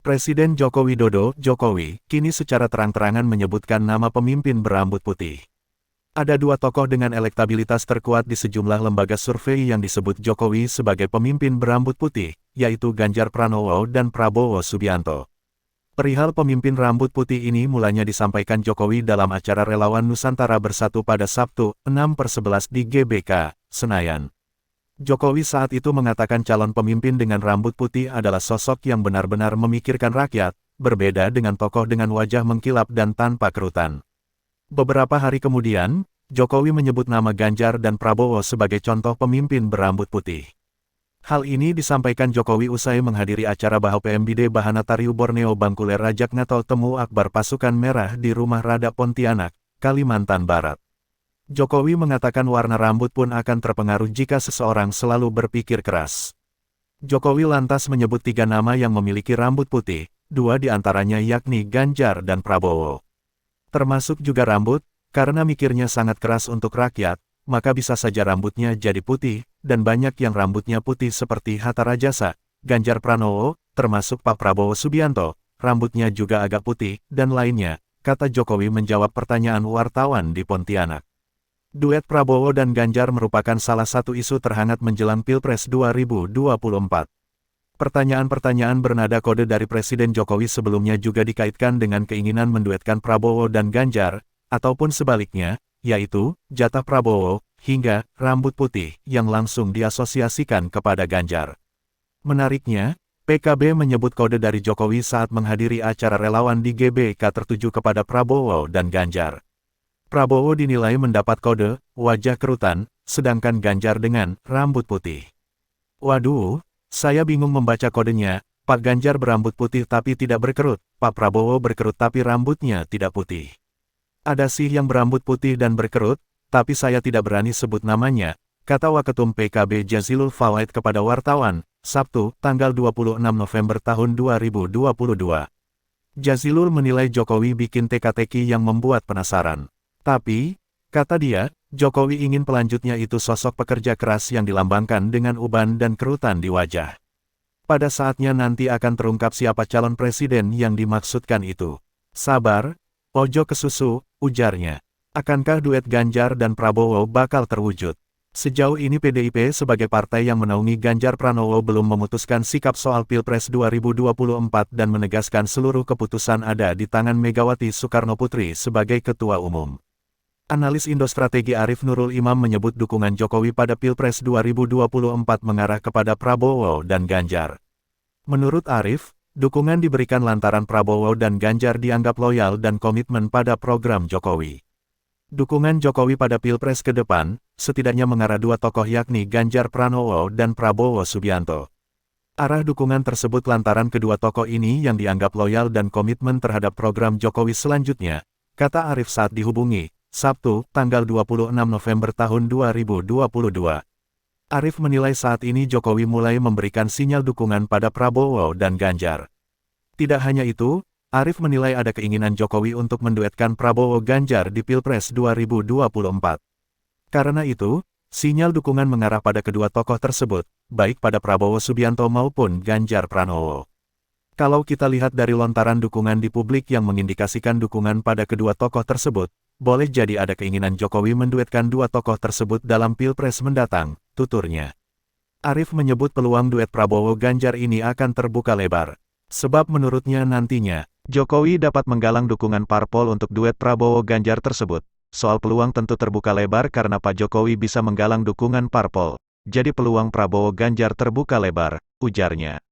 Presiden Joko Widodo, Jokowi, kini secara terang-terangan menyebutkan nama pemimpin berambut putih. Ada dua tokoh dengan elektabilitas terkuat di sejumlah lembaga survei yang disebut Jokowi sebagai pemimpin berambut putih, yaitu Ganjar Pranowo dan Prabowo Subianto. Perihal pemimpin rambut putih ini mulanya disampaikan Jokowi dalam acara Relawan Nusantara Bersatu pada Sabtu, 6/11 di GBK, Senayan. Jokowi saat itu mengatakan calon pemimpin dengan rambut putih adalah sosok yang benar-benar memikirkan rakyat, berbeda dengan tokoh dengan wajah mengkilap dan tanpa kerutan. Beberapa hari kemudian, Jokowi menyebut nama Ganjar dan Prabowo sebagai contoh pemimpin berambut putih. Hal ini disampaikan Jokowi usai menghadiri acara Bahau PMBD Bahana Tariu Borneo Bangkuler Rajak Ngatol Temu Akbar Pasukan Merah di Rumah Rada Pontianak, Kalimantan Barat. Jokowi mengatakan warna rambut pun akan terpengaruh jika seseorang selalu berpikir keras. Jokowi lantas menyebut 3 nama yang memiliki rambut putih, 2 di antaranya yakni Ganjar dan Prabowo. Termasuk juga rambut, karena mikirnya sangat keras untuk rakyat, maka bisa saja rambutnya jadi putih, dan banyak yang rambutnya putih seperti Hatta Rajasa, Ganjar Pranowo, termasuk Pak Prabowo Subianto, rambutnya juga agak putih, dan lainnya, kata Jokowi menjawab pertanyaan wartawan di Pontianak. Duet Prabowo dan Ganjar merupakan salah satu isu terhangat menjelang Pilpres 2024. Pertanyaan-pertanyaan bernada kode dari Presiden Jokowi sebelumnya juga dikaitkan dengan keinginan menduetkan Prabowo dan Ganjar, ataupun sebaliknya, yaitu, jatah Prabowo, hingga, rambut putih, yang langsung diasosiasikan kepada Ganjar. Menariknya, PKB menyebut kode dari Jokowi saat menghadiri acara relawan di GBK tertuju kepada Prabowo dan Ganjar. Prabowo dinilai mendapat kode, wajah kerutan, sedangkan Ganjar dengan rambut putih. Waduh, saya bingung membaca kodenya, Pak Ganjar berambut putih tapi tidak berkerut, Pak Prabowo berkerut tapi rambutnya tidak putih. Ada sih yang berambut putih dan berkerut, tapi saya tidak berani sebut namanya, kata Waketum PKB Jazilul Fawait kepada wartawan, Sabtu, tanggal 26 November tahun 2022. Jazilul menilai Jokowi bikin teka-teki yang membuat penasaran. Tapi, kata dia, Jokowi ingin pelanjutnya itu sosok pekerja keras yang dilambangkan dengan uban dan kerutan di wajah. Pada saatnya nanti akan terungkap siapa calon presiden yang dimaksudkan itu. Sabar, ojo kesusu, ujarnya. Akankah duet Ganjar dan Prabowo bakal terwujud? Sejauh ini PDIP sebagai partai yang menaungi Ganjar Pranowo belum memutuskan sikap soal Pilpres 2024 dan menegaskan seluruh keputusan ada di tangan Megawati Soekarnoputri sebagai Ketua Umum. Analis Indostrategi Arif Nurul Imam menyebut dukungan Jokowi pada Pilpres 2024 mengarah kepada Prabowo dan Ganjar. Menurut Arif, dukungan diberikan lantaran Prabowo dan Ganjar dianggap loyal dan komitmen pada program Jokowi. Dukungan Jokowi pada Pilpres ke depan, setidaknya mengarah 2 tokoh yakni Ganjar Pranowo dan Prabowo Subianto. Arah dukungan tersebut lantaran kedua tokoh ini yang dianggap loyal dan komitmen terhadap program Jokowi selanjutnya, kata Arif saat dihubungi, Sabtu, tanggal 26 November tahun 2022. Arif menilai saat ini Jokowi mulai memberikan sinyal dukungan pada Prabowo dan Ganjar. Tidak hanya itu, Arif menilai ada keinginan Jokowi untuk menduetkan Prabowo-Ganjar di Pilpres 2024. Karena itu, sinyal dukungan mengarah pada kedua tokoh tersebut, baik pada Prabowo Subianto maupun Ganjar Pranowo. Kalau kita lihat dari lontaran dukungan di publik yang mengindikasikan dukungan pada kedua tokoh tersebut, boleh jadi ada keinginan Jokowi menduetkan 2 tokoh tersebut dalam Pilpres mendatang, tuturnya. Arif menyebut peluang duet Prabowo-Ganjar ini akan terbuka lebar. Sebab menurutnya nantinya, Jokowi dapat menggalang dukungan parpol untuk duet Prabowo-Ganjar tersebut. Soal peluang tentu terbuka lebar karena Pak Jokowi bisa menggalang dukungan parpol. Jadi peluang Prabowo-Ganjar terbuka lebar, ujarnya.